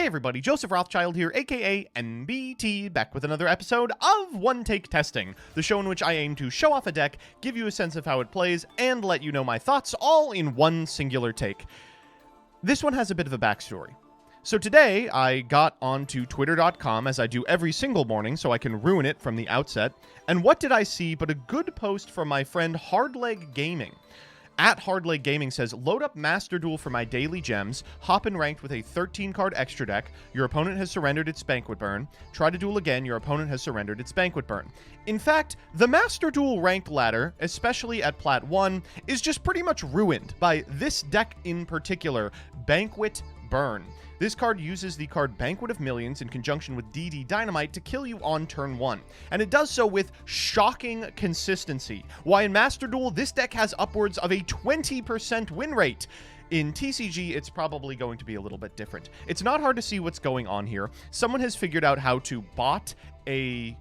everybody, Joseph Rothschild here, aka MBT, back with another episode of One Take Testing, the show in which I aim to show off a deck, give you a sense of how it plays, and let you know my thoughts all in one singular take. This one has a bit of a backstory. So today, I got onto twitter.com, as I do every single morning, so I can ruin it from the outset, and what did I see but a good post from my friend Hardleg Gaming. At Hardleg Gaming says, load up Master Duel for my daily gems, hop in ranked with a 13-card extra deck, your opponent has surrendered its Banquet burn, try to duel again, your opponent has surrendered its Banquet burn. In fact, the Master Duel ranked ladder, especially at Plat 1, is just pretty much ruined by this deck in particular, Banquet Burn. This card uses the card Banquet of Millions in conjunction with DD Dynamite to kill you on turn 1, and it does so with shocking consistency. Why in Master Duel, this deck has upwards of a 20% win rate. In TCG, it's probably going to be a little bit different. It's not hard to see what's going on here. Someone has figured out how to bot a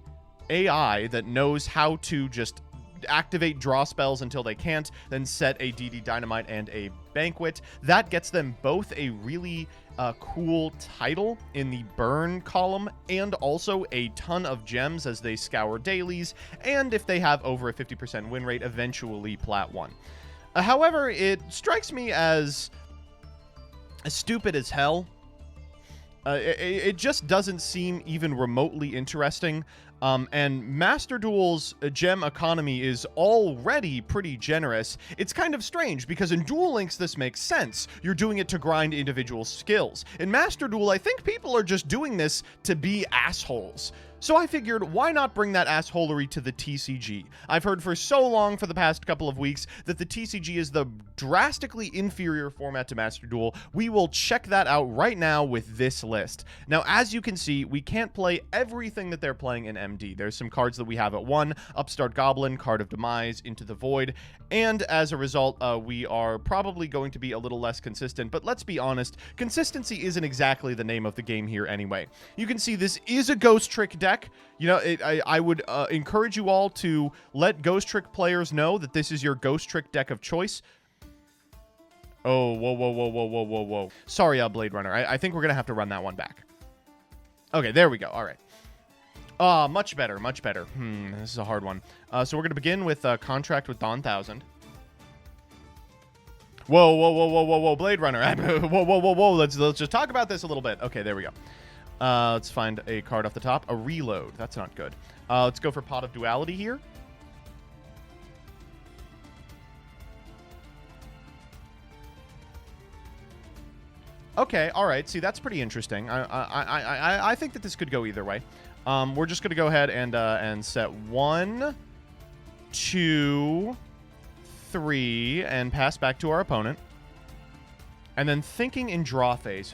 AI that knows how to just activate draw spells until they can't, then set a DD Dynamite and a Banquet. That gets them both a really cool title in the burn column and also a ton of gems as they scour dailies, and if they have over a 50% win rate, eventually Plat 1. However, it strikes me as stupid as hell. It just doesn't seem even remotely interesting. And Master Duel's gem economy is already pretty generous. It's kind of strange because in Duel Links this makes sense. You're doing it to grind individual skills. In Master Duel, I think people are just doing this to be assholes. So I figured, why not bring that assholery to the TCG? I've heard for so long for the past couple of weeks that the TCG is the drastically inferior format to Master Duel. We will check that out right now with this list. Now, as you can see, we can't play everything that they're playing in MD. There's some cards that we have at 1, Upstart Goblin, Card of Demise, Into the Void, and as a result, we are probably going to be a little less consistent, but let's be honest, consistency isn't exactly the name of the game here anyway. You can see this is a Ghost Trick deck. You know, I would encourage you all to let Ghost Trick players know that this is your Ghost Trick deck of choice. Oh, whoa. Sorry, Blade Runner. I think we're going to have to run that one back. Okay, there we go. All right. Much better. This is a hard one. So we're going to begin with Contract with Dawn 1000. Whoa, Blade Runner. Whoa. Let's just talk about this a little bit. Okay, there we go. Let's find a card off the top. A reload. That's not good. Let's go for Pot of Duality here. Okay, all right. See, that's pretty interesting. I think that this could go either way. We're just going to go ahead and set 1, 2, 3, and pass back to our opponent. And then thinking in draw phase.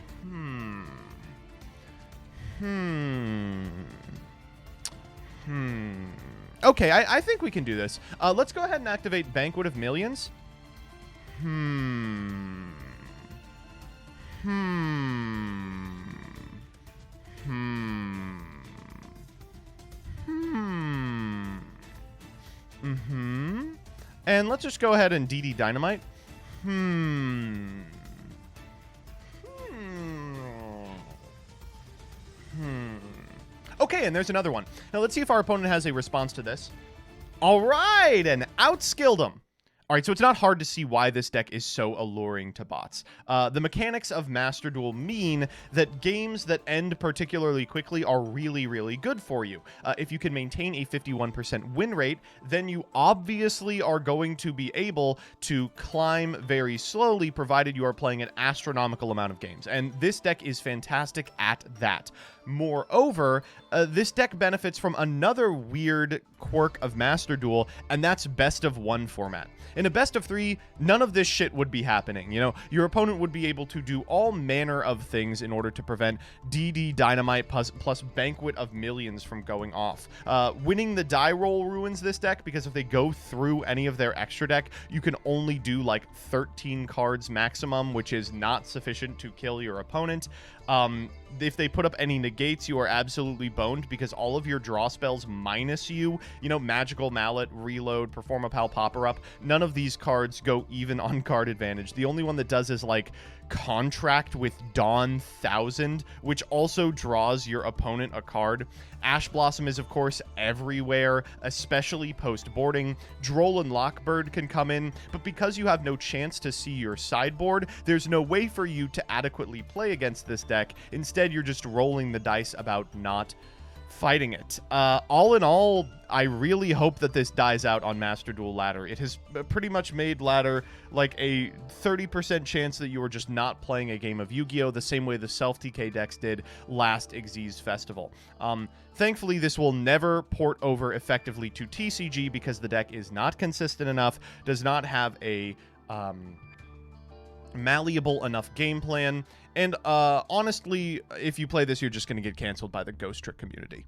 Okay, I think we can do this. Let's go ahead and activate Banquet of Millions. And let's just go ahead and DD Dynamite. Okay, and there's another one. Now let's see if our opponent has a response to this. All right, and outskilled him. All right, so it's not hard to see why this deck is so alluring to bots. The mechanics of Master Duel mean that games that end particularly quickly are really, really good for you. If you can maintain a 51% win rate, then you obviously are going to be able to climb very slowly, provided you are playing an astronomical amount of games. And this deck is fantastic at that. Moreover, this deck benefits from another weird quirk of Master Duel, and that's best of 1 format. In a best of 3, none of this shit would be happening. You know, your opponent would be able to do all manner of things in order to prevent DD Dynamite plus Banquet of Millions from going off. Winning the die roll ruins this deck because if they go through any of their extra deck, you can only do like 13 cards maximum, which is not sufficient to kill your opponent. If they put up any negates, you are absolutely boned because all of your draw spells minus you know, Magical Mallet, Reload, Perform a Pal, Popper Up, none of these cards go even on card advantage. The only one that does is like contract with Dawn 1000, which also draws your opponent a card. Ash Blossom is, of course, everywhere, especially post-boarding. Droll and Lockbird can come in, but because you have no chance to see your sideboard, there's no way for you to adequately play against this deck. Instead, you're just rolling the dice about not fighting it. All in all, I really hope that this dies out on Master Duel Ladder. It has pretty much made Ladder like a 30% chance that you are just not playing a game of Yu-Gi-Oh! The same way the self-TK decks did last Xyz Festival. Thankfully, this will never port over effectively to TCG because the deck is not consistent enough, does not have a malleable enough game plan, and honestly, if you play this, you're just going to get canceled by the Ghost Trick community.